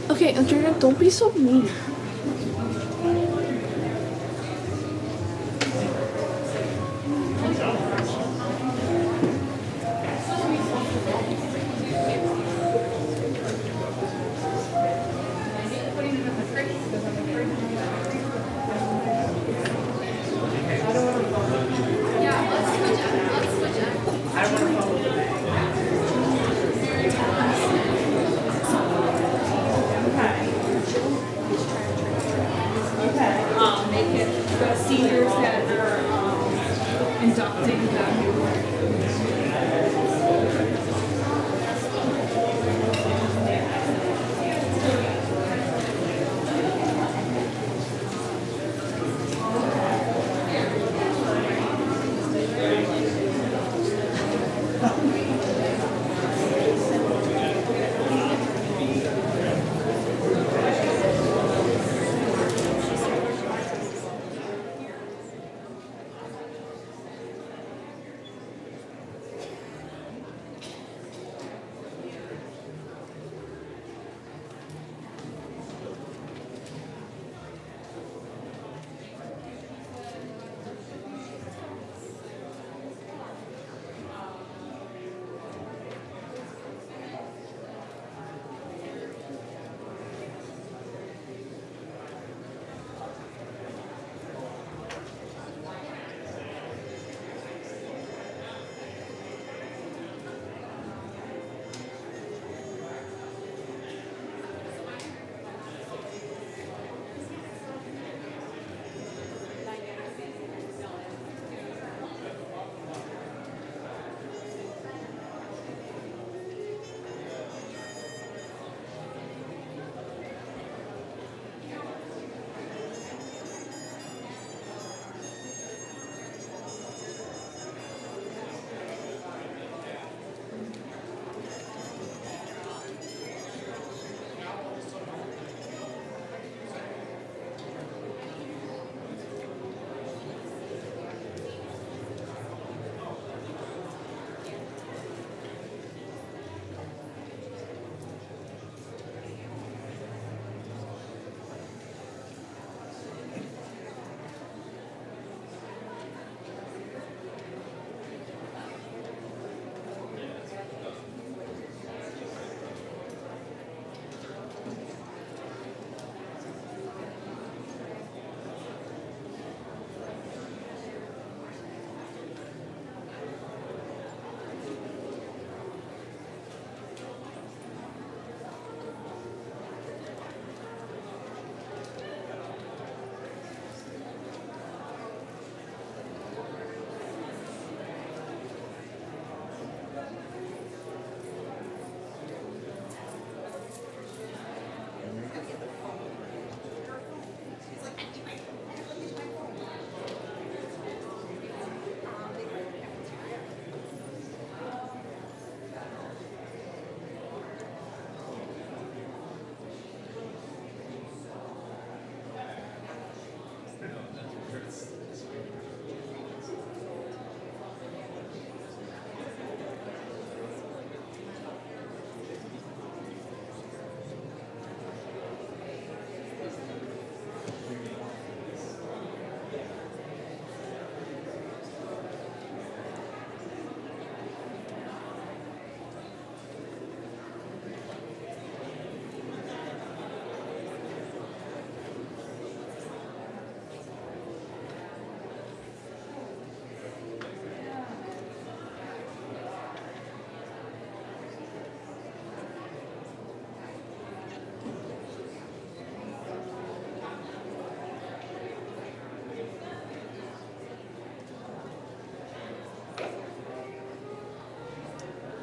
Okay, Andrea, don't be so mean. Make it the seniors that are inducting the new.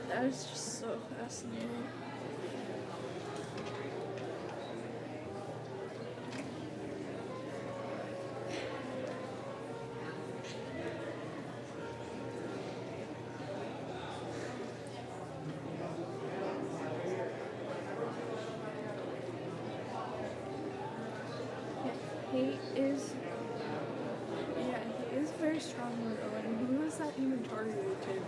That is just so fascinating. He is very strong with Owen. Who was that even targeted to?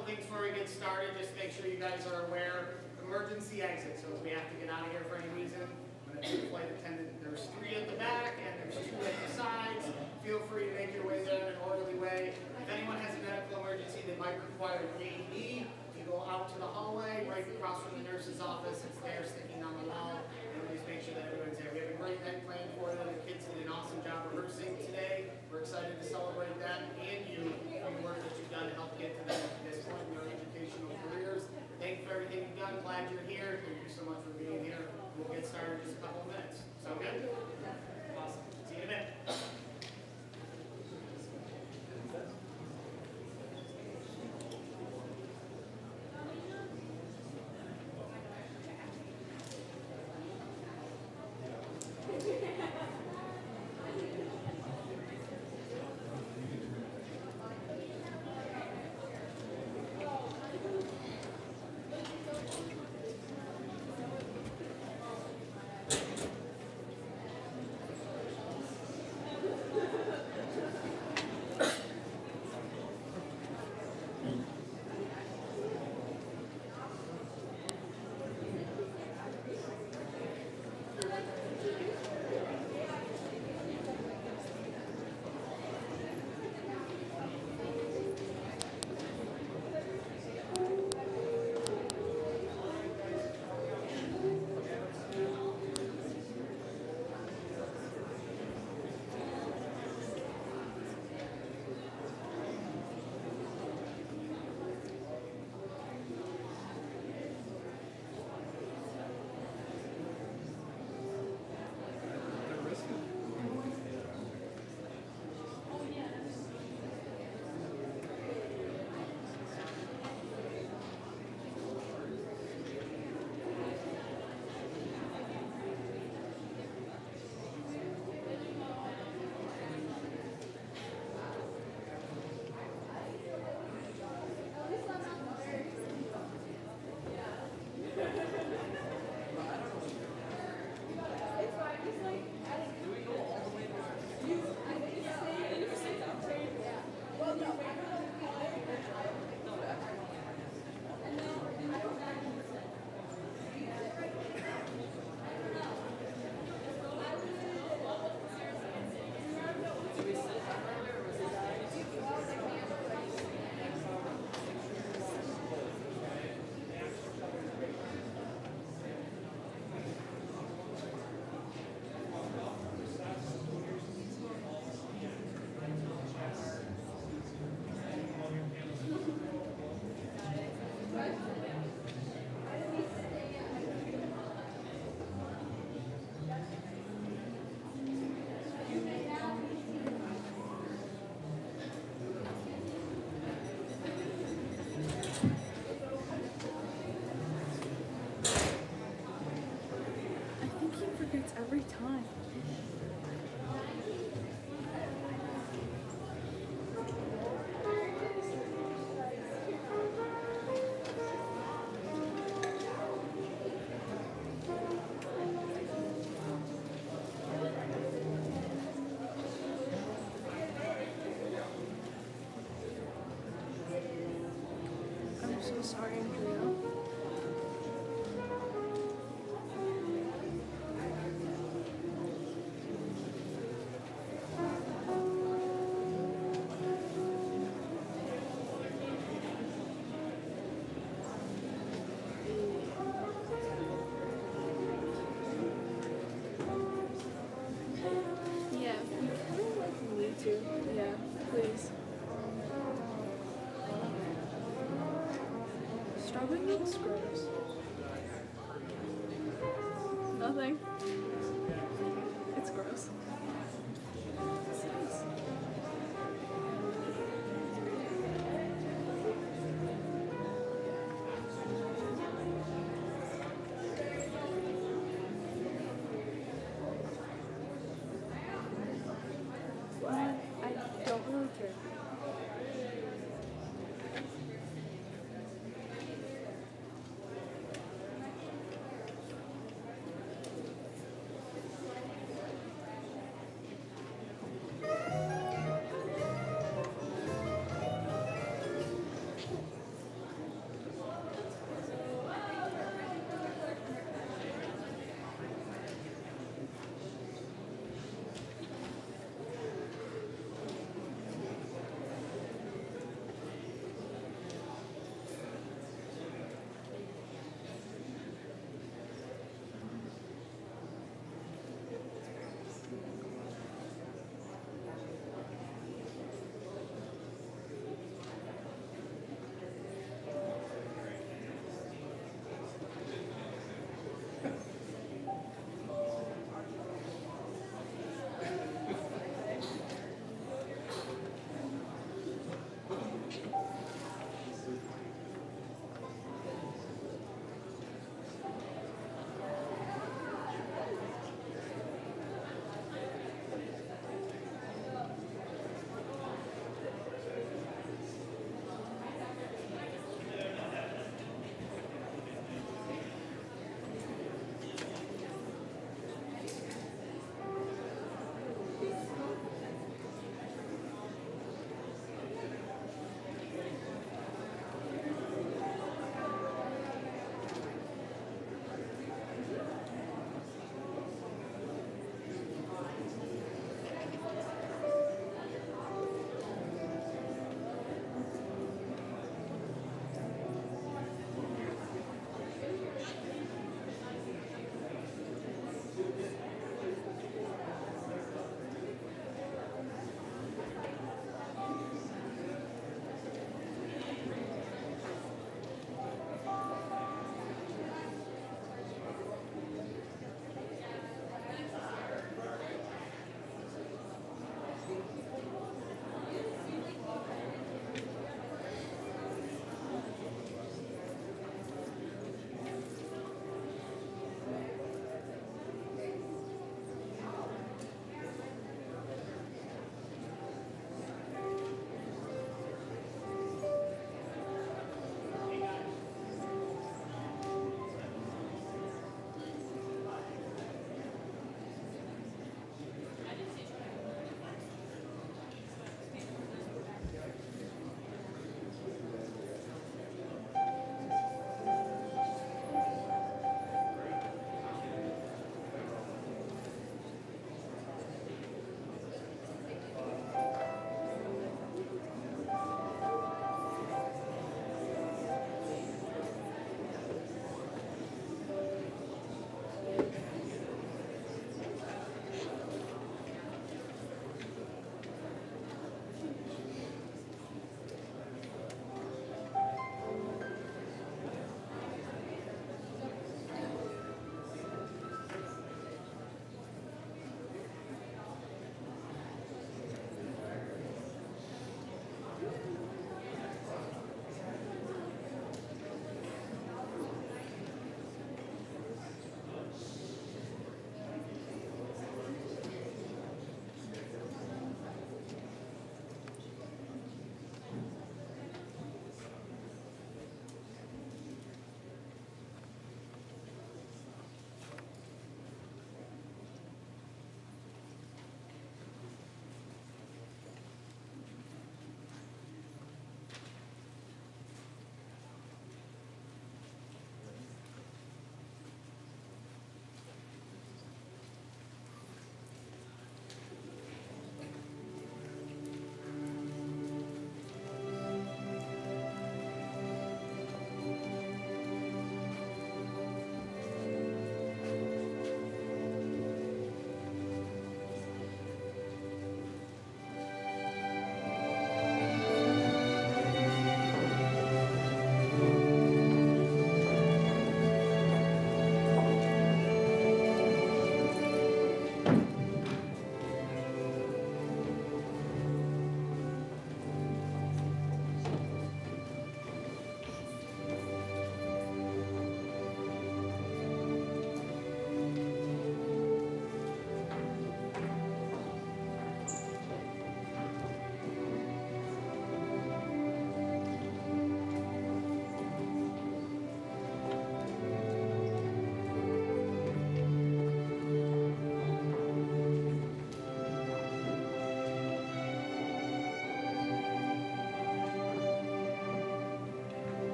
couple things before we get started, just to make sure you guys are aware. Emergency exit, so if we have to get out of here for any reason, I'm going to be the flight attendant. There's 3 at the back and there's 2 at the sides. Feel free to make your way there in an orderly way. If anyone has a medical emergency that might require an AED, you go out to the hallway, right across from the nurse's office. It's there sticking on the wall. And we just make sure that everyone's there. We have a great night planned for them. The kids did an awesome job rehearsing today. We're excited to celebrate them and you for the work that you've done to help get to this point in your educational careers. Thank you for everything you've done. Glad you're here. Thank you so much for being here. We'll get started in just a couple of minutes. Sound good? Awesome. See you in a minute. Every time. I'm so sorry, Andrea. Yeah, we kind of like need to. Yeah, please. Strawberry milk's gross. Nothing. It's gross. It's nice. What? I don't really care.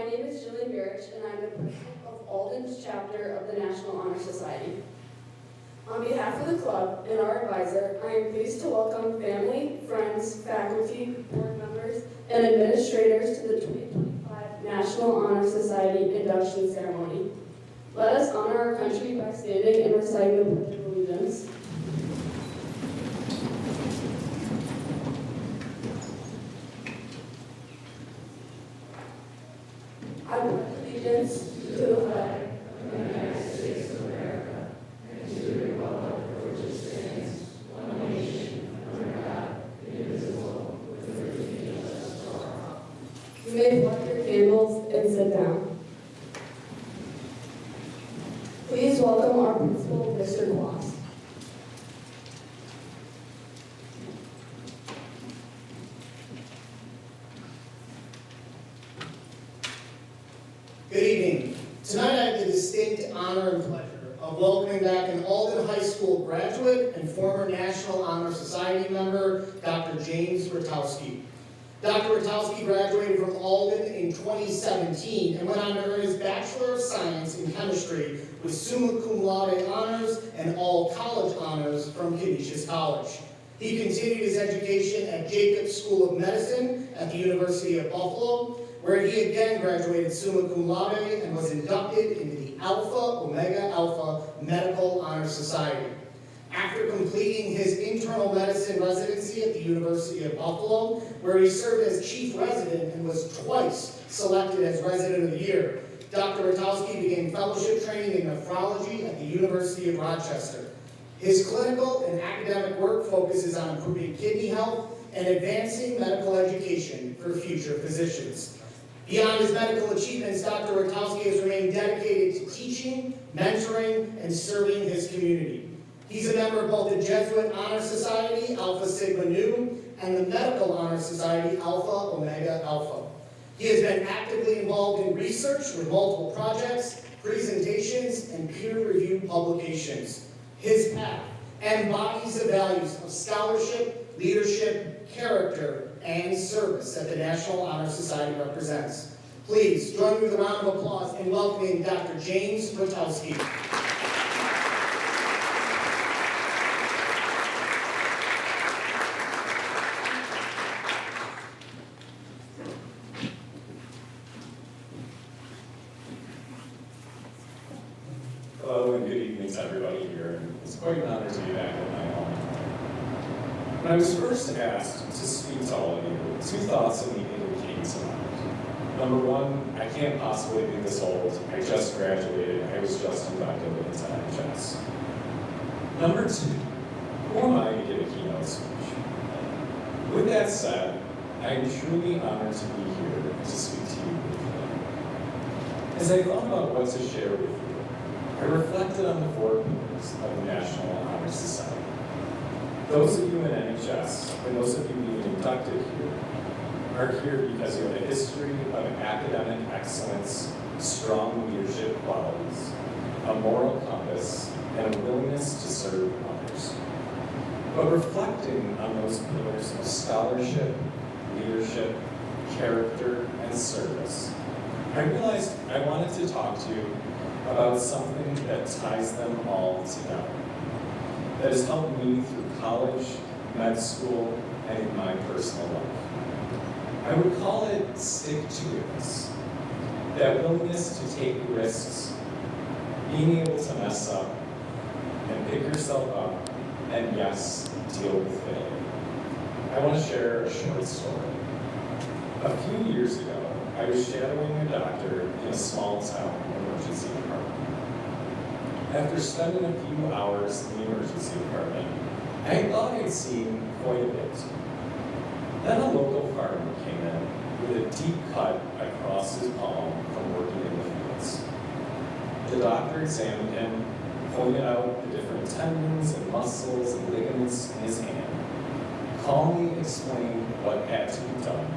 name is Jillian Barrich, and I'm the president of Alden's chapter of the National Honor Society. On behalf of the club and our advisor, I am pleased to welcome family, friends, faculty, board members, and administrators to the 2025 National Honor Society induction ceremony. Let us honor our country by standing and reciting the Pledge of Allegiance. I pledge allegiance to the flag of the United States of America and to the republic for which it stands, one nation, under God, indivisible, with liberty and justice for all. You may light your candles and sit down. Please welcome our principal, Mr. Gloss. Good evening. Tonight I have the distinct honor and pleasure of welcoming back an Alden High School graduate and former National Honor Society member, Dr. James Rotowski. Dr. Rotowski graduated from Alden in 2017 and went on to earn his Bachelor of Science in Chemistry with summa cum laude honors and all college honors from Canisius College. He continued his education at Jacobs School of Medicine at the University of Buffalo, where he again graduated summa cum laude and was inducted into the Alpha Omega Alpha Medical Honor Society. After completing his internal medicine residency at the University of Buffalo, where he served as chief resident and was twice selected as resident of the year, Dr. Rotowski began fellowship training in nephrology at the University of Rochester. His clinical and academic work focuses on improving kidney health and advancing medical education for future physicians. Beyond his medical achievements, Dr. Rotowski has remained dedicated to teaching, mentoring, and serving his community. He's a member of both the Jesuit Honor Society, Alpha Sigma Nu, and the Medical Honor Society, Alpha Omega Alpha. He has been actively involved in research with multiple projects, presentations, and peer-reviewed publications. His path embodies the values of scholarship, leadership, character, and service that the National Honor Society represents. Please join me with a round of applause in welcoming Dr. James Rotowski. Hello and good evening to everybody here. It's quite an honor to be back at my home. When I was first asked to speak to all of you, two thoughts immediately came to mind. Number one, I can't possibly be this old. I just graduated. I was just inducted into NHS. Number two, who am I to give a keynote speech? With that said, I am truly honored to be here to speak to you today. As I thought about what to share with you, I reflected on the four pillars of the National Honor Society. Those of you in NHS, and those of you being inducted here, are here because you have a history of academic excellence, strong leadership qualities, a moral compass, and a willingness to serve others. But reflecting on those pillars of scholarship, leadership, character, and service, I realized I wanted to talk to you about something that ties them all together, that has helped me through college, med school, and in my personal life. I would call it stick-to-itiveness, that willingness to take risks, being able to mess up, and pick yourself up, and yes, deal with failure. I want to share a short story. A few years ago, I was shadowing a doctor in a small town emergency department. After spending a few hours in the emergency department, I thought I'd seen quite a bit. Then a local farmer came in with a deep cut across his palm from working in the fields. The doctor examined him, pointed out the different tendons and muscles and ligaments in his hand, calmly explained what had to be done,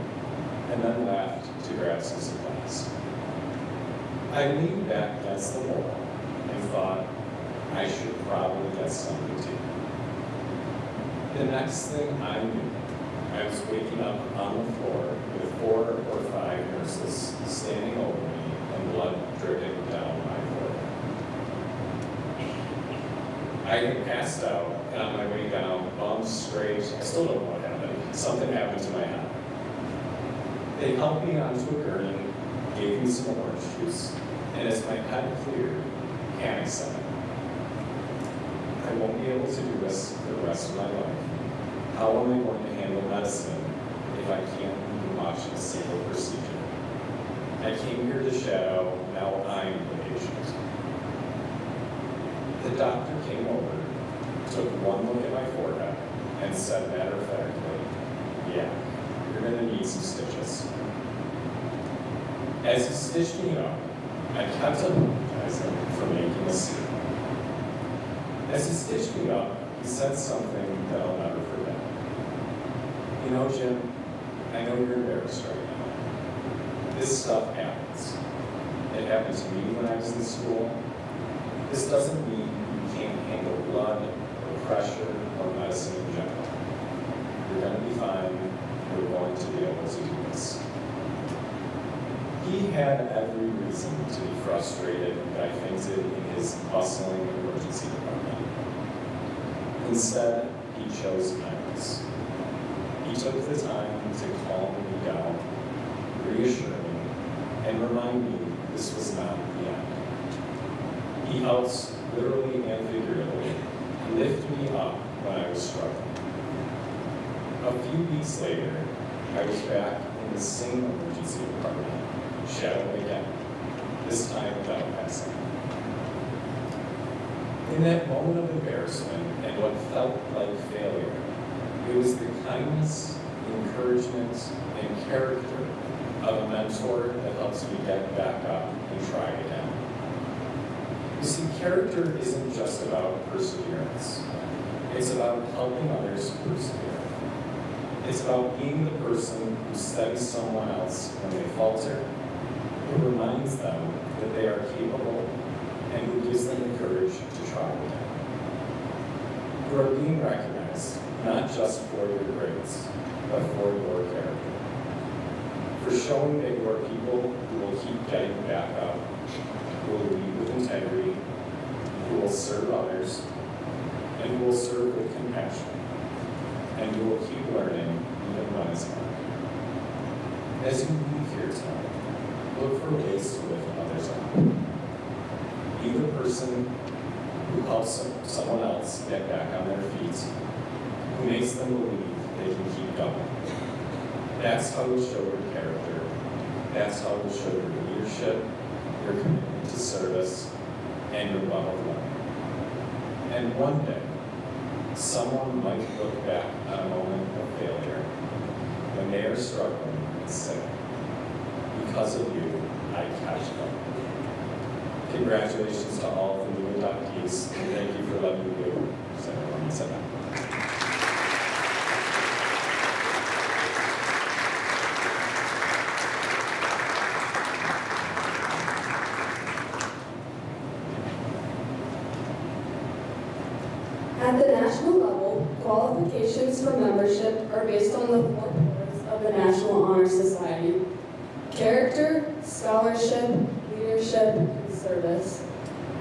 and then left to grab some supplies. I leaned back against the wall and thought I should probably get something to eat. The next thing I knew, I was waking up on the floor with 4 or 5 nurses standing over me I had passed out, and on my way down, bumps, scrapes, I still don't know what happened. Something happened to my head. They helped me onto a gurney, gave me some orange juice, and as my head cleared, panic set in. I won't be able to do this for the rest of my life. How am I going to handle medicine if I can't even watch a single procedure? I came here to shadow, now I'm the patient. The doctor came over, took one look at my forehead, and said matter-of-factly, yeah, you're going to need some stitches. As he stitched me up, I kept apologizing for making a scene. As he stitched me up, he said something that I'll never forget. You know, Jim, I know you're embarrassed right now. This stuff happens. It happened to me when I was in school. This doesn't mean you can't handle blood or pressure or medicine in general. You're going to be fine. You're going to be able to do this. He had every reason to be frustrated that I fainted in his bustling emergency department. Instead, he chose kindness. He took the time to calm me down, reassure me, and remind me this was not the end. He helped, literally and figuratively, lift me up when I was struggling. A few weeks later, I was back in the same emergency department, shadowing again, this time without passing. In that moment of embarrassment and what felt like failure, it was the kindness, encouragement, and character of a mentor that helps me get back up and try again. You see, character isn't just about perseverance. It's about helping others persevere. It's about being the person who steadies someone else when they falter, who reminds them that they are capable, and who gives them the courage to try again. You are being recognized not just for your grades, but for your character. For showing that you are people who will keep getting back up, who will lead with integrity, who will serve others, and who will serve with compassion, and who will keep learning even when it's hard. As you leave here tonight, look for ways to lift others up. Be the person who helps someone else get back on their feet, who makes them believe they can keep going. That's how you show your character. That's how you show your leadership, your commitment to service, and your love of learning. And one day, someone might look back on a moment of failure when they are struggling and say, because of you, I catch up. Congratulations to all of the new adoptees, and thank you for letting me do. So everyone sit down. At the national level, qualifications for membership are based on the 4 pillars of the National Honor Society: character, scholarship, leadership, and service.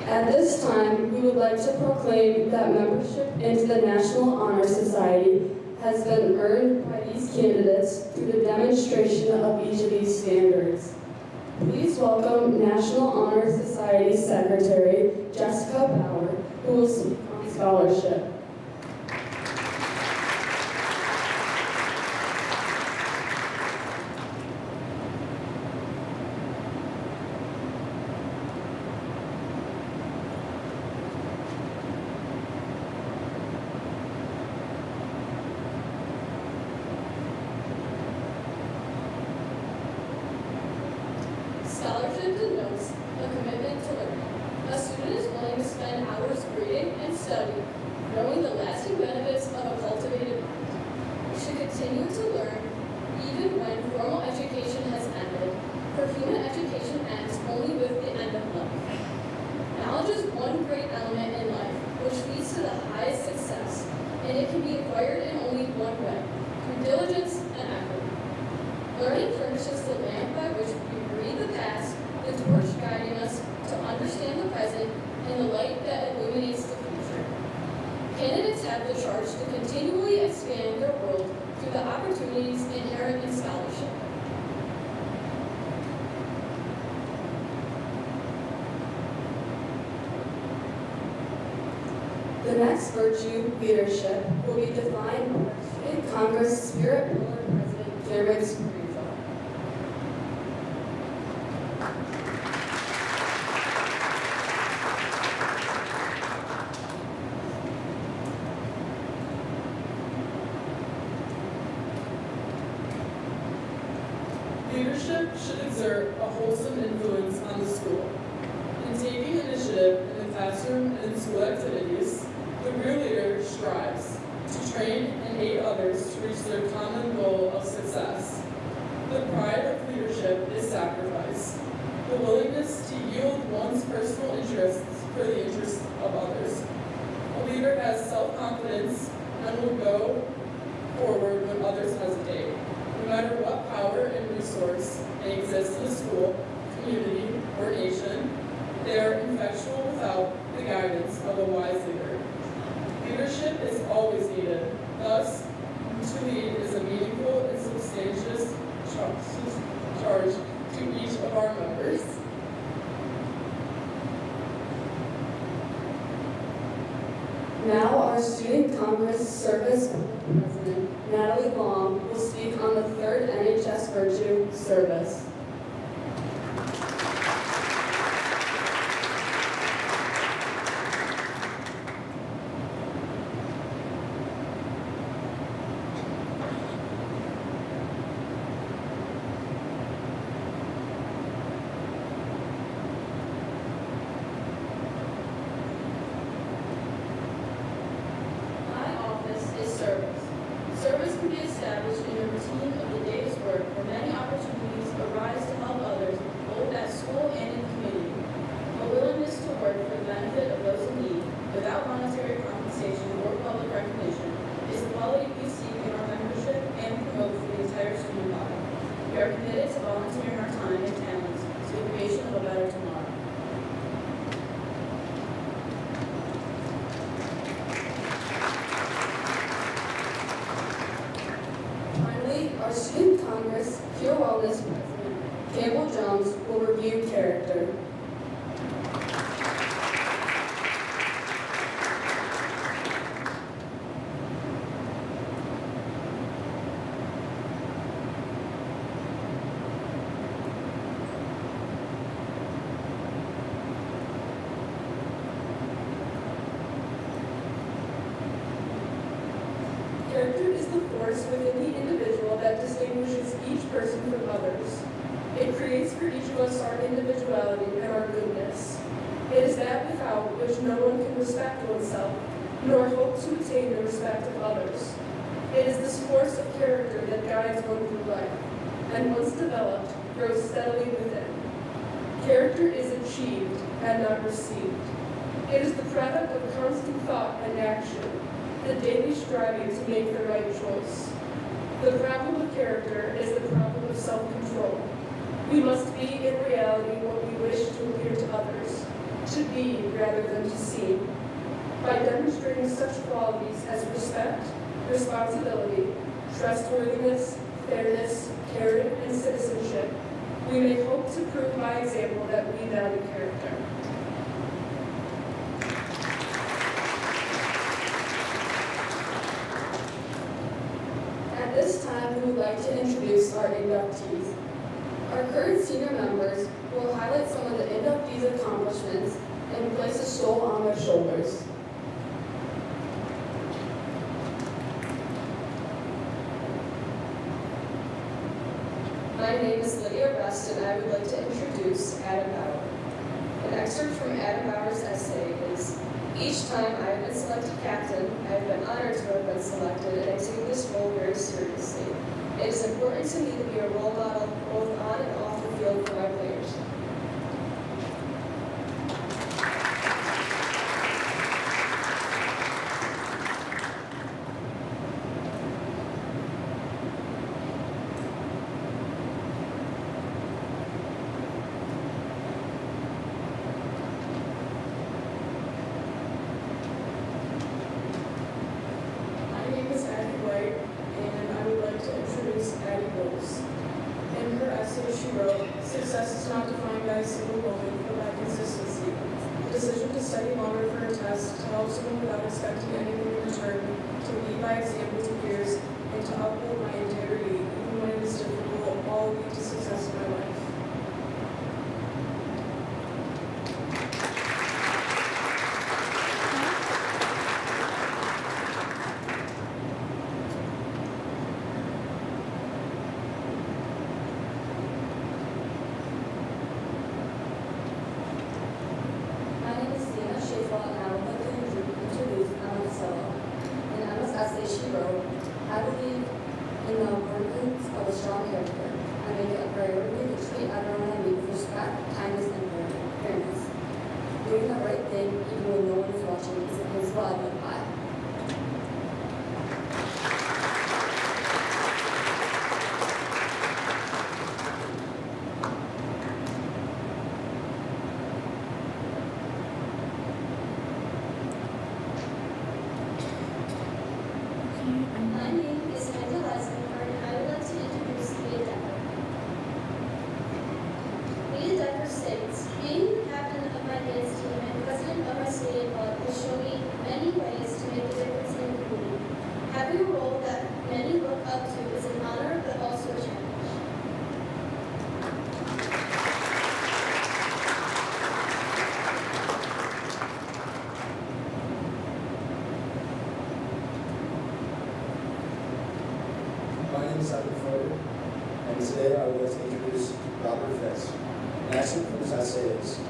At this time, we would like to proclaim that membership into the National Honor Society has been earned by these candidates through the demonstration of each of these standards. Please welcome National Honor Society Secretary Jessica Bauer, who will speak on scholarship. Scholarship denotes a commitment to learning. A student is willing to spend hours reading and studying, knowing the lasting benefits of a cultivated mind. We should continue to learn even when formal education has ended, for human education ends only with the end of life. Knowledge is one great element in life, which leads to the highest success, and it can be acquired in only one way, through diligence and effort. Learning furnishes the lamp by which we read the past, the torch guiding us to understand the present, and the light that illuminates the future. charged to continually expand their world through the opportunities inherent in scholarship. The next virtue, leadership, will be defined by Student Congress Spirit Pillar President Jared Scurriza. Leadership should exert a wholesome influence on the school. In taking initiative in the classroom and in school activities, the real leader strives to train and aid others to reach their common goal of success. The pride of leadership is sacrifice, the willingness to yield one's personal interests for the interests of others. A leader has self-confidence and will go forward when others hesitate. No matter what power and resource may exist in the school, community, or nation, they are ineffectual without the guidance of a wise leader. Leadership is always needed. Thus, to lead is a meaningful and substantious charge to each of our members. Now our Student Congress Service President, Natalie Long, will speak on the third NHS virtue, service. My office is service. Service can be established in a routine of the day's work where many opportunities arise to help others, both at school and in the community. A willingness to work for the benefit of those in need, without monetary compensation or public recognition, is the quality we seek in our membership and promote for the entire student body. We are committed to volunteering our time and talents to the creation of a better tomorrow. Finally, our Student Congress Pure Wellness President, Campbell Jones, will review character. Character is the force within the individual that distinguishes each person from others. It creates for each of us our individuality and our goodness. It is that without which no one can respect oneself, nor hope to attain the respect of others. It is this force of character that guides one through life, and once developed, grows steadily within. Character is achieved and not received. It is the product of constant thought and action, the daily striving to make the right choice. The problem of character is the problem of self-control. We must be in reality what we wish to appear to others, to be rather than to seem. By demonstrating such qualities as respect, responsibility, trustworthiness, fairness, caring, and citizenship, we may hope to prove by example that we value character. At this time, we would like to introduce our inductees. Our current senior members will highlight some of the inductees' accomplishments and place a stole on their shoulders. My name is Lydia Rest, and I would like to introduce Adam Bauer. An excerpt from Adam Bauer's essay is, "Each time I have been selected captain, I have been honored to have been selected, and I take this role very seriously. It is important to me to be a role model both on and off the field for my players." best to help someone without expecting anything in return, to lead by example to peers, and to uphold my integrity even when it is difficult, all lead to success in my life. My name is Dana Schaefer, and I would like to introduce Emma Casella. In Emma's essay she wrote, I believe in the importance of a strong character. I make it a priority to treat everyone I meet with respect, kindness, and fairness. Doing the right thing, even when no one is watching, is a principle I live by. My name is Amanda Eisenhower, and I would like to introduce Leah Decker. Leah Decker states, being the captain of my dance team and president of my skating club has shown me many ways to make a difference in the community. Having a role that many look up to is an honor, but also a challenge. My name is Alden, and today I would like to introduce Robert Fitz. An excerpt from his essay is,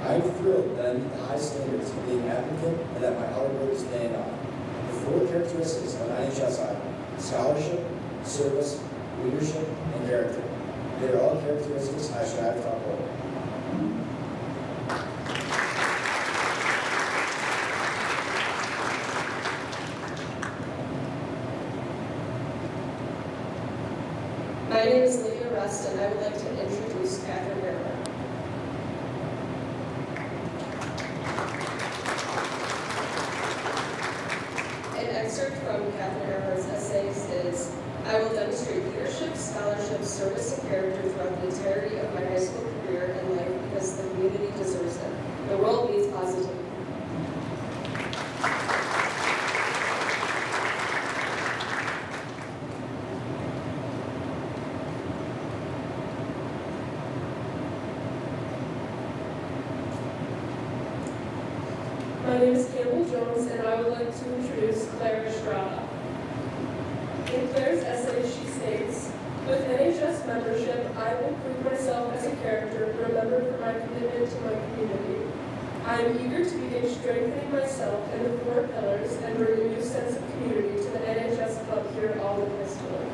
I am thrilled that I meet the high standards of being an applicant and that my hard work is paying off. The four characteristics of NHS: scholarship, service, leadership, and character. They are all characteristics I strive to uphold. My name is Leah Rust, and I would like to introduce Catherine Gerber. An excerpt from Catherine Gerber's essays is, I will demonstrate leadership, scholarship, service, and character throughout the entirety of my high school career and life because the community deserves it. The world needs positivity. My name is Campbell Jones, and I would like to introduce Claire Estrada. In Claire's essay, she states, with NHS membership, I will prove myself as a character remembered for my commitment to my community. I am eager to begin strengthening myself in the four pillars and bring a new sense of community to the NHS club here at Alden High School.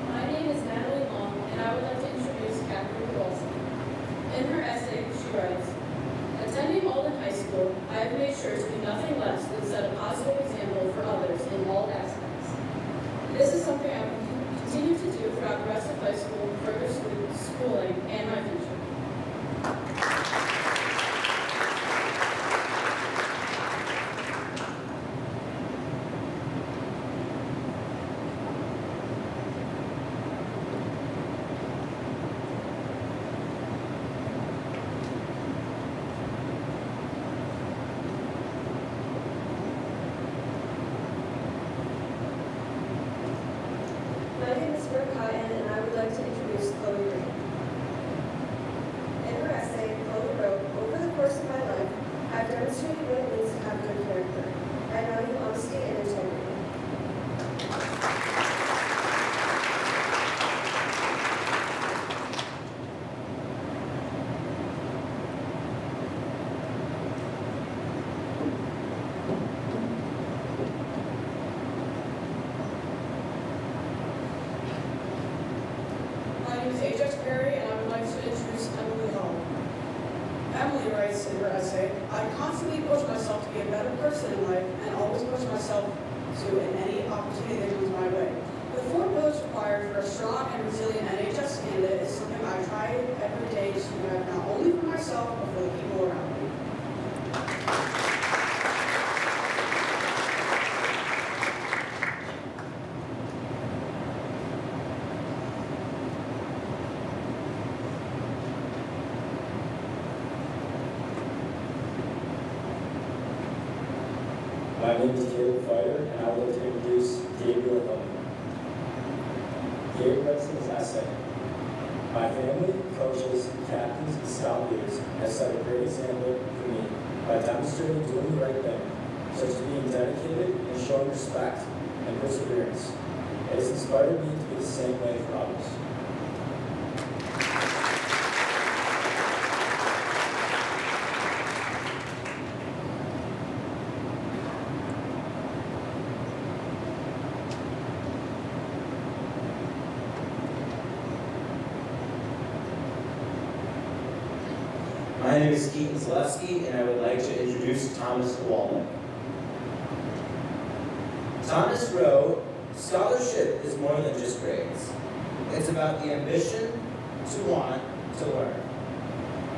My name is Natalie Long, and I would like to introduce Catherine Wilson. In her essay, she writes, attending Alden High School, I have made sure to be nothing less than set a positive example for others in all aspects. This is something I will continue to do throughout the rest of high school, further schooling, and my future. My name is Brooke Cotton, and I would like to introduce Chloe Green. In her essay, Chloe wrote, over the course of my life, I've demonstrated what it means to have good character. I value honesty and integrity. My name is Ajax Perry, and I would like to introduce Emily Hall. Emily writes in her essay, I constantly push myself to be a better person in life and always push myself to in any opportunity that comes my way. The 4 pillars required for a strong and resilient NHS candidate is something I try every day to have not only for myself, but for the people around me. My name is Caleb Fighter, and I would like to introduce Gabriel Alden. Gabe writes in his essay, "My family, coaches, captains, and scout leaders have set a great example for me by demonstrating doing the right thing, such as being dedicated and showing respect and perseverance. It has inspired me to be the same way for others." My name is Keaton Zalewski, and I would like to introduce Thomas Alden. Thomas wrote, "Scholarship is more than just grades. It's about the ambition to want to learn.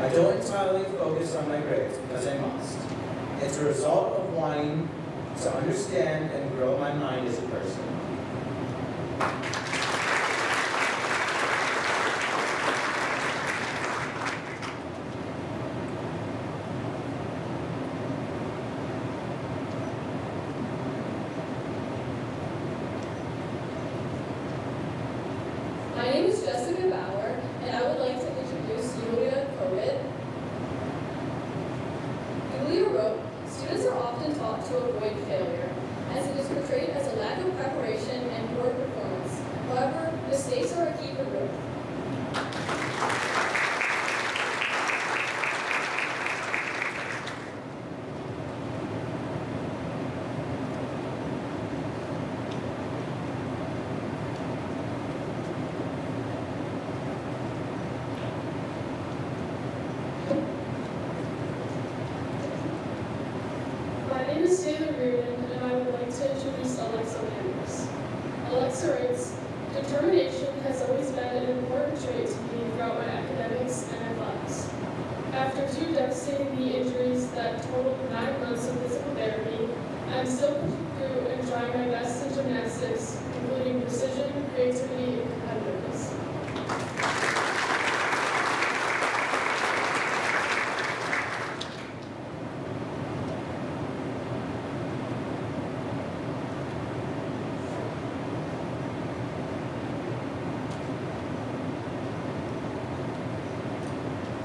I don't entirely focus on my grades because I must. It's a result of wanting to understand and grow my mind as a person." My name is Jessica Bauer, and I would like to introduce Yulia Kovic. Yulia wrote, "Students are often taught to avoid failure, as it is portrayed as a lack of preparation and poor performance. However, mistakes are a key for growth." My name is Taylor Reardon, and I would like to introduce Alexa Landers. Alexa writes, "Determination has always been an important trait to me throughout my academics and athletics. After 2 devastating knee injuries that totaled 9 months of physical therapy, I am still pushing through and trying my best in gymnastics, including precision, creativity, and competitiveness."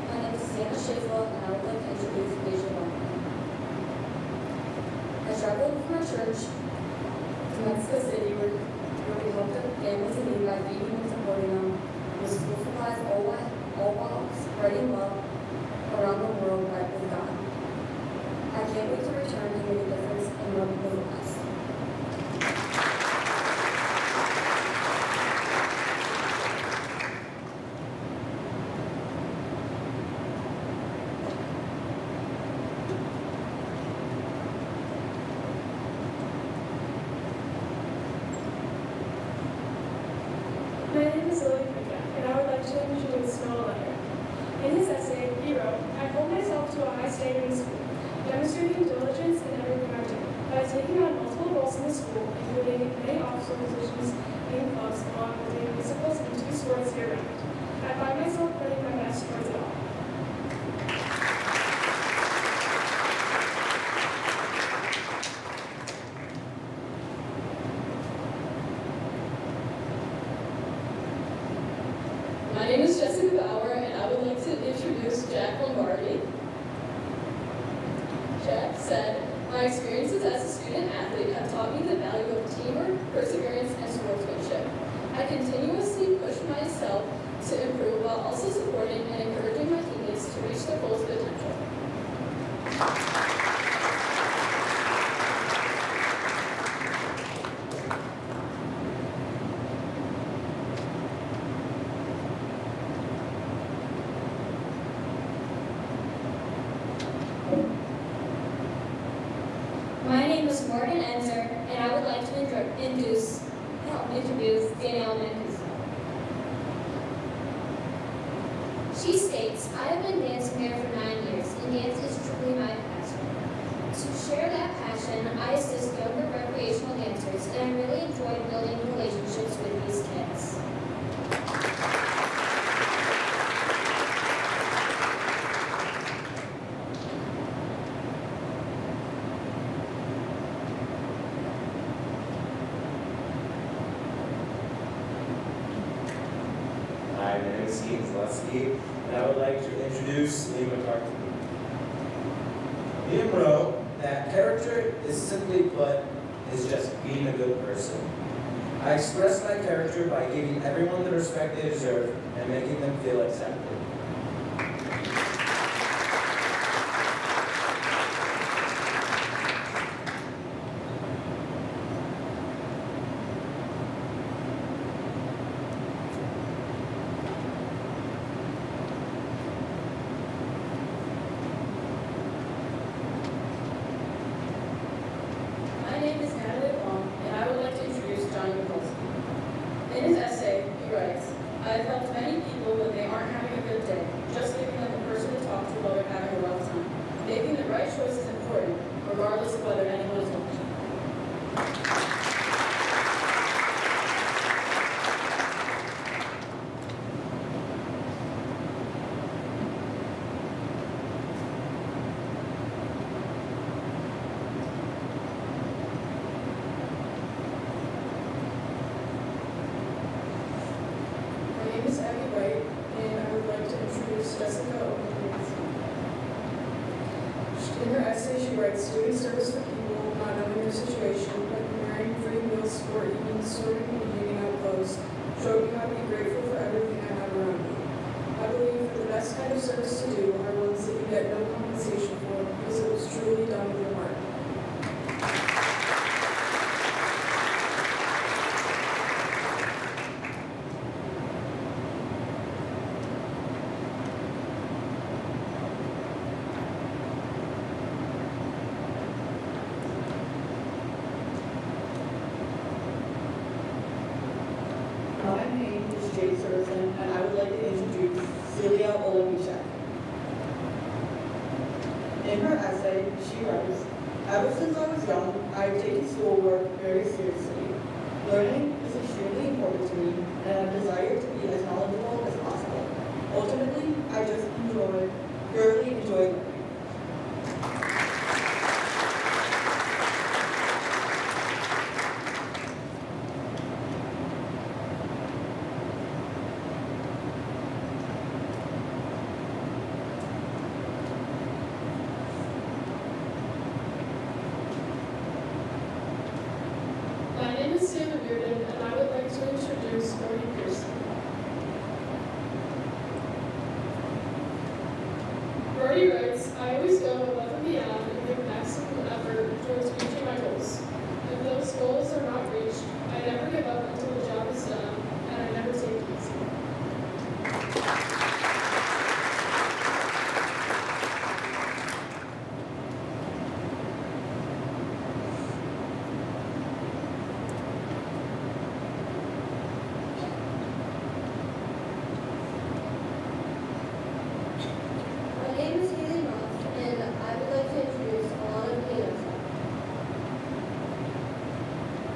My name is Sienna Schaefer, and I would like to introduce Asia Wagner. I traveled from my church to Mexico City, where we helped families in need by feeding and supporting them with school supplies, all while spreading love around the world right with God. I can't wait to return to make a difference in what people's lives. My name is Lily Pika, and I would like to introduce Noah Leonard. In his essay, he wrote, "I hold myself to a high standard in school, demonstrating diligence in everything I do. By taking on multiple roles in the school, including many officer positions in clubs, along with doing musicals and 2 sports year-round. I find myself putting my best towards it all." My name is Jessica Bauer, and I would like to introduce Jack Lombardi. Jack said, "My experiences as a student athlete have taught me the value of teamwork, perseverance, and sportsmanship. I continuously push myself to improve while also supporting and encouraging my teammates to reach their fullest potential." My name is Morgan Enzer, and I would like to introduce Danielle Mancuso. She states, I have been dancing here for 9 years, and dance is truly my passion. To share that passion, I assist younger recreational dancers, and I really enjoy building relationships with these kids. Hi, my name is Keaton Zaleski, and I would like to introduce Liam McCarthy. Liam wrote that character is simply put, is just being a good person. I express my character by giving everyone the respect they deserve and making them feel accepted. My name is Natalie Wong, and I would like to introduce Johnny Mikulski. In his essay, he writes, I have helped many people when they aren't having a good day, just giving them a person to talk to while they're having a rough time. Making the right choice is important, regardless of whether anyone is watching. My name is Abby White, and I would like to introduce Jessica Oakley. In her essay, she writes, doing service for people, not knowing their situation, like preparing free meals or even sorting and hanging out clothes, showed me how to be grateful for everything I have around me. I believe that the best kind of service to do are ones that you get no compensation for because it was truly done with your heart. My name is Jade Surfin, and I would like to introduce Celia Olenichek. In her essay, she writes, ever since I was young, I have taken schoolwork very seriously. Learning is extremely important to me, and I desire to be as knowledgeable as possible. Ultimately, I just purely enjoy learning. My name is Sam Bearden, and I would like to introduce Brody Pearson. Brody writes, I always go above and beyond and give maximum effort towards reaching my goals. If those goals are not reached, I never give up until the job is done, and I never take it easy. My name is Haley Moss, and I would like to introduce Alana Pianosa.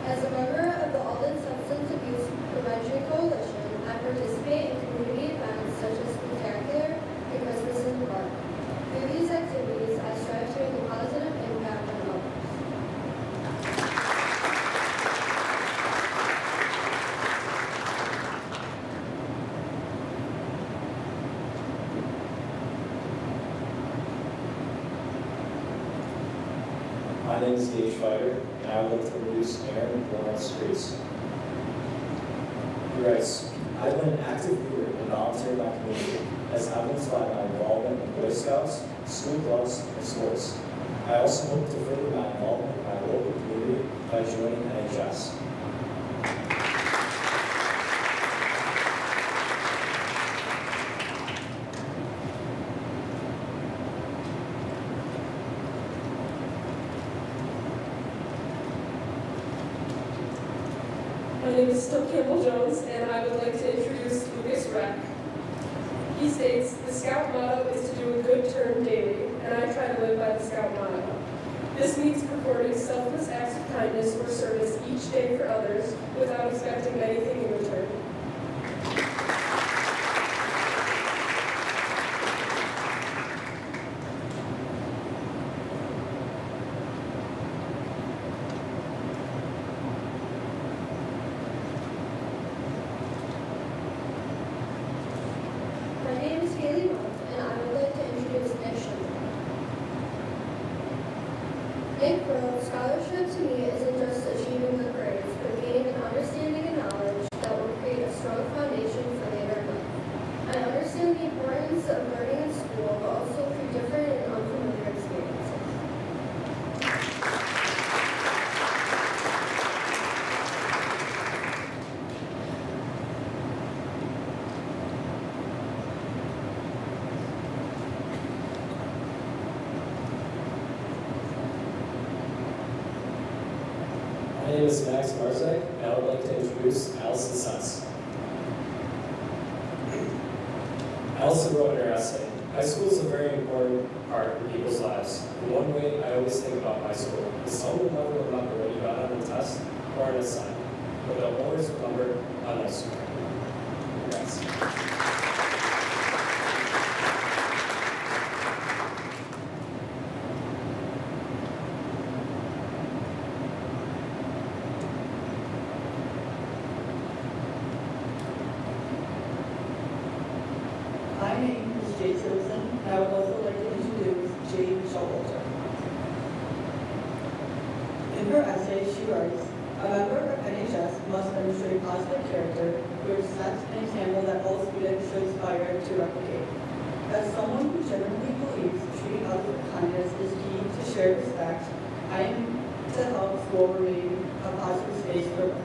As a member of the Alden Substance Abuse Prevention Coalition, I participate in community events such as Spectacular and Christmas in the Park. Through these activities, I strive to make a positive impact on others. My name is Gage Fighter, and I would like to introduce Aaron Lawrence Reese. He writes, I've been an active leader and volunteer in my community, as evidenced by my involvement in Boy Scouts, school clubs, and sports. I also hope to further my involvement in my local community by joining NHS. My name is still Campbell Jones, and I would like to introduce Lucas Reck. He states, the Scout motto is to do a good turn daily, and I try to live by the Scout motto. This means performing selfless acts of kindness or service each day for others without expecting anything in return. My name is Haley Monk, and I would like to introduce Nick Schindler. Nick wrote, scholarship to me isn't just achieving good grades, but gaining an understanding and knowledge that will create a strong foundation for later in life. I understand the importance of learning in school, but also through different and unfamiliar experiences. My name is Max Marzek, and I would like to introduce Allison Suss. Allison wrote in her essay, high school is a very important part in people's lives. In one way, I always think about high school is someone will never remember what you got on a test or on an assignment, but they'll always remember a nice story. Congrats. My name is Jade Simpson, and I would also like to introduce Jade Showalter. In her essay, she writes, a member of NHS must demonstrate positive character, which sets an example that all students should aspire to replicate. As someone who genuinely believes treating others with kindness is key to shared respect, I am to help school remain a positive space for learning.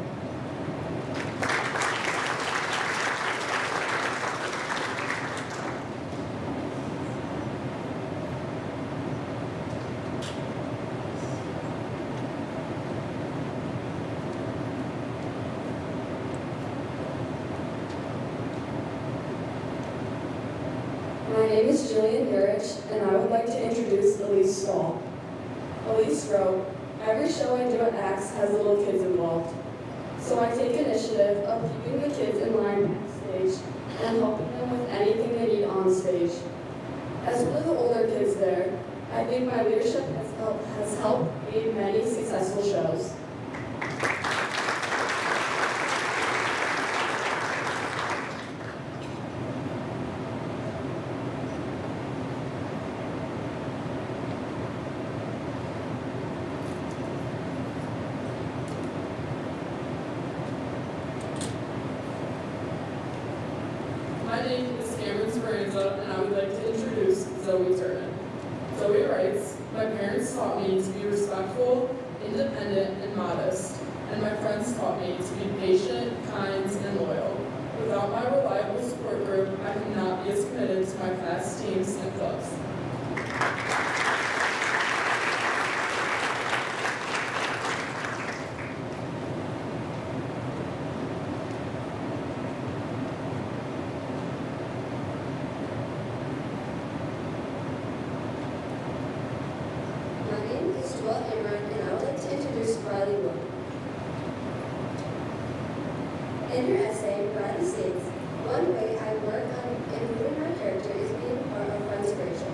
My name is Jillian Harrich, and I would like to introduce Elise Stahl. Elise wrote, every show I do at ACTS has little kids involved. So I take initiative of keeping the kids in line backstage and helping them with anything they need on stage. As one of the older kids there, I think my leadership has helped create many successful shows. My name is Cameron Speranza, and I would like to introduce Zoe Turner. Zoe writes, my parents taught me to be respectful, independent, and modest, and my friends taught me to be patient, kind, and loyal. Without my reliable support group, I could not be as committed to my class teams and clubs. My name is Joelle Amron, and I would like to introduce Riley Wood. In her essay, Riley states, one way I work on improving my character is being part of Friendsgration.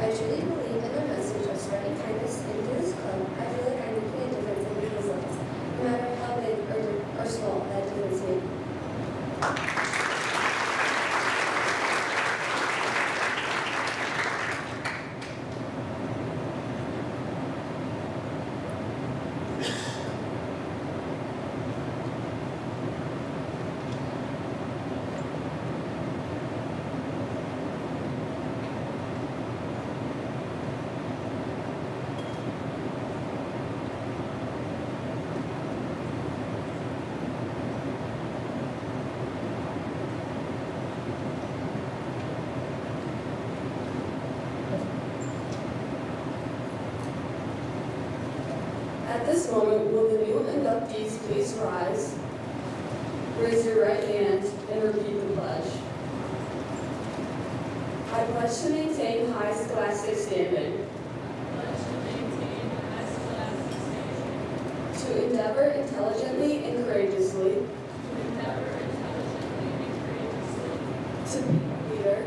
I truly believe in the message of spreading kindness into this club. I feel like I'm making a difference in people's lives, no matter how big or small that difference may be. At this moment, will the new inductees please rise? Raise your right hand and repeat the pledge. I pledge to maintain high scholastic standing. To endeavor intelligently and courageously. To be a leader.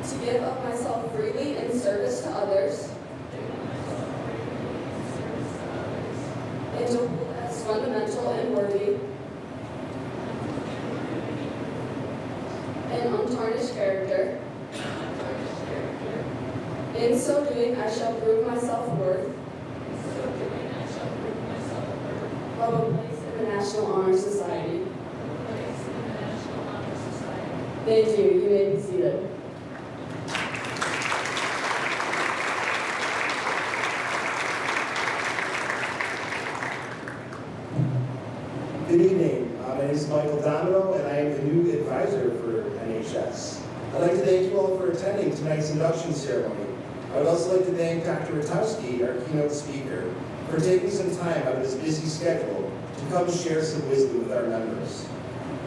To give of myself freely in service to others. And to hold as fundamental and worthy and untarnished character. In so doing, I shall prove myself worth of a place in the National Honor Society. Thank you. You may be seated. Good evening. My name is Michael Domino, and I am the new advisor for NHS. I'd like to thank you all for attending tonight's induction ceremony. I would also like to thank Dr. Ratowski, our keynote speaker, for taking some time out of his busy schedule to come share some wisdom with our members.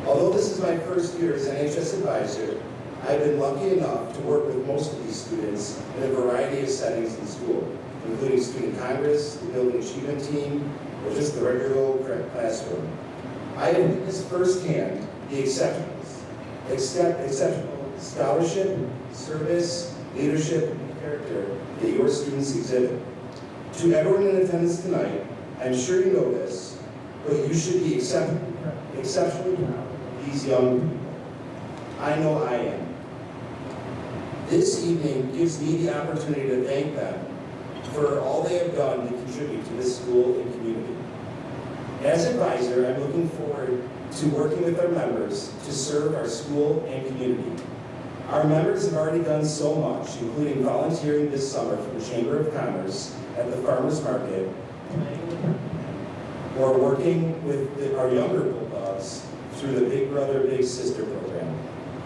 Although this is my first year as NHS advisor, I've been lucky enough to work with most of these students in a variety of settings in school, including Student Congress, the Building Achievement Team, or just the regular old classroom. I have witnessed firsthand the exceptional scholarship, service, leadership, and character that your students exhibit. To everyone in attendance tonight, I'm sure you know this, but you should be exceptionally proud of these young people. I know I am. This evening gives me the opportunity to thank them for all they have done to contribute to this school and community. As advisor, I'm looking forward to working with our members to serve our school and community. Our members have already done so much, including volunteering this summer for the Chamber of Commerce at the Farmers Market, or working with our younger Bulldogs through the Big Brother, Big Sister program.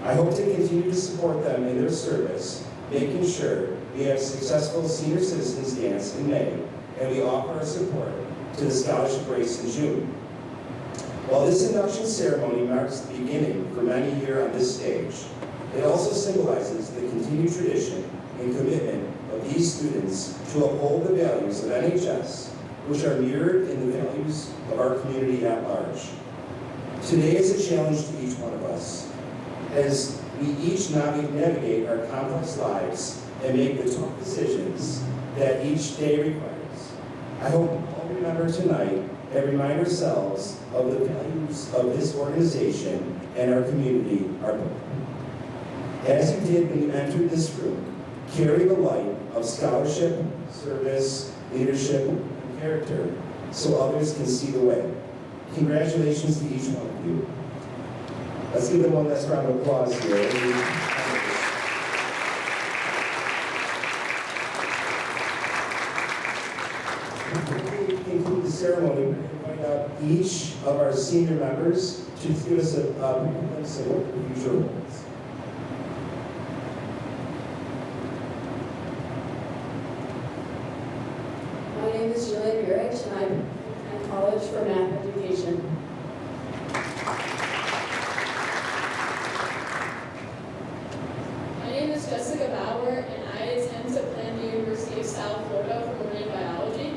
I hope to continue to support them in their service, making sure we have successful Senior Citizens Dance in May, and we offer our support to the scholarship race in June. While this induction ceremony marks the beginning for many here on this stage, it also symbolizes the continued tradition and commitment of these students to uphold the values of NHS, which are mirrored in the values of our community at large. Today is a challenge to each one of us, as we each navigate our complex lives and make the tough decisions that each day requires. I hope we all remember tonight and remind ourselves of the values of this organization and our community are built. As you did when you entered this room, carry the light of scholarship, service, leadership, and character so others can see the way. Congratulations to each one of you. Let's give them one last round of applause here. Conclude the ceremony, we invite out each of our senior members to give us a glimpse of what the future holds. My name is Julian Burich, and I'm at college for math education. My name is Jessica Bauer, and I attend to plan the University of South Florida for marine biology.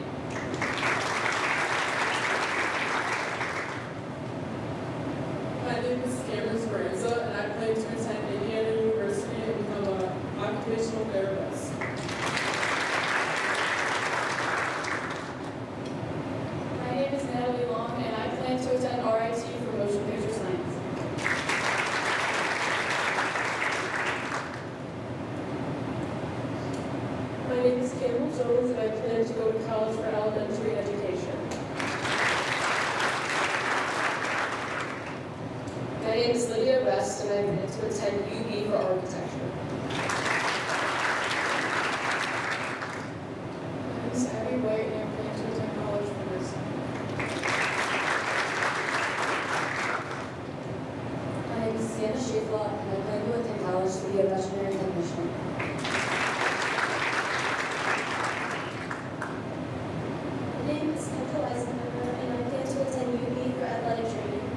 My name is Cameron Speranza, and I plan to attend Indiana University and become an occupational therapist. My name is Natalie Long, and I plan to attend RIT for motion picture science. My name is Cameron Jones, and I plan to go to college for elementary education. My name is Lydia West, and I plan to attend UB for architecture. My name is Abby White, and I plan to attend college for nursing. My name is Sienna Schaffer, and I plan to attend college to be a veterinary technician. My name is Kendra Eisenberger, and I plan to attend UB for athletic training.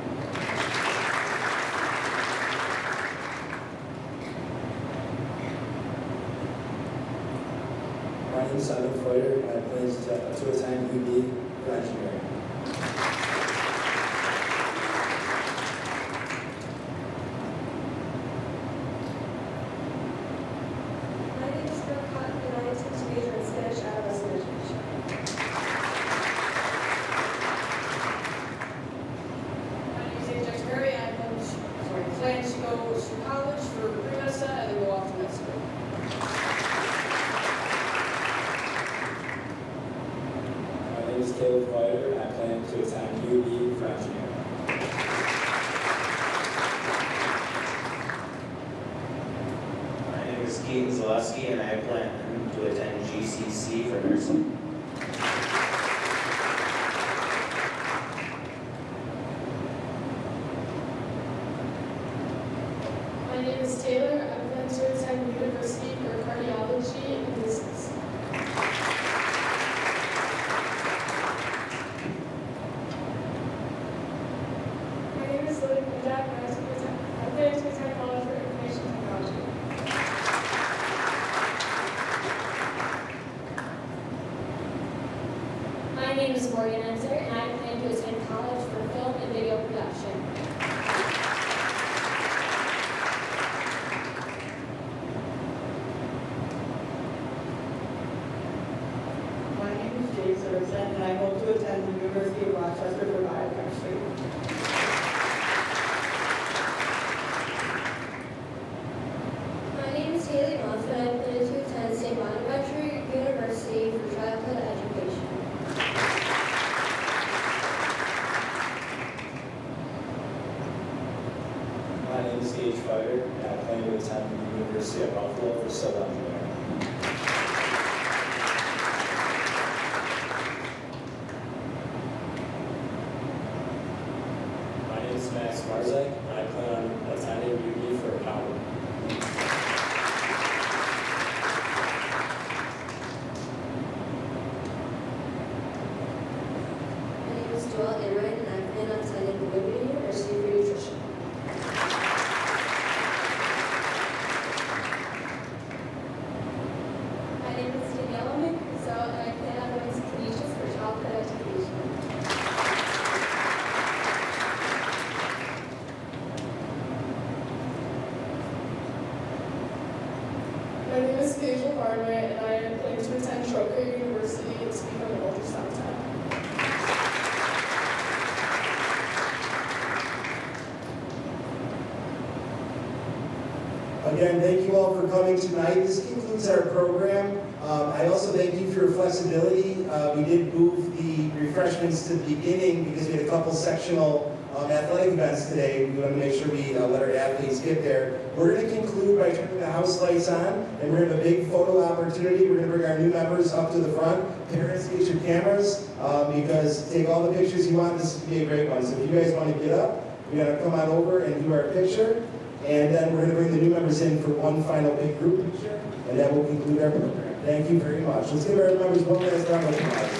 name is Alden and I plan to attend UB for engineering. My name is Brooke and I intend to major in Spanish adolescent education. My name is Ajax Perry. I plan to go to college for pre-medicine and then go off to med school. My name is Caleb Whiter and I plan to attend UB for engineering. My name is Keaton Zaleski, and I plan to attend GCC for nursing. My name is Taylor. I plan to attend university for cardiology and business. My name is Lily Punjab, and I plan to attend college for information technology. My name is Morgan Enzer, and I plan to attend college for film and video production. My name is Jade Sorensen, and I hope to attend the University of Rochester for biochemistry. My name is Haley Muff, and I plan to attend St. Bonaventure University for childhood education. My name is Gage Fighter and I plan to attend the University of Buffalo for civil engineering. My name is Max Marzek and I plan on attending UB for accounting. My name is Joelle Enright, and I plan on attending Liberty University for nutrition. My name is Daniela McCruso, and I plan on going to Canisius for childhood education. My name is Paige Barnway, and I plan to attend Troker University to become an ultrasound tech. Again, thank you all for coming tonight. This concludes our program. I also thank you for your flexibility. We did move the refreshments to the beginning because we had a couple sectional athletic events today. We want to make sure we let our athletes get there. We're going to conclude by turning the house lights on, and we're going to have a big photo opportunity. We're going to bring our new members up to the front. Parents, get your cameras because take all the pictures you want. This would be a great one. So if you guys want to get up, we're going to come on over and do our picture. And then we're going to bring the new members in for one final big group picture, and that will conclude our program. Thank you very much. Let's give our members one last round of applause.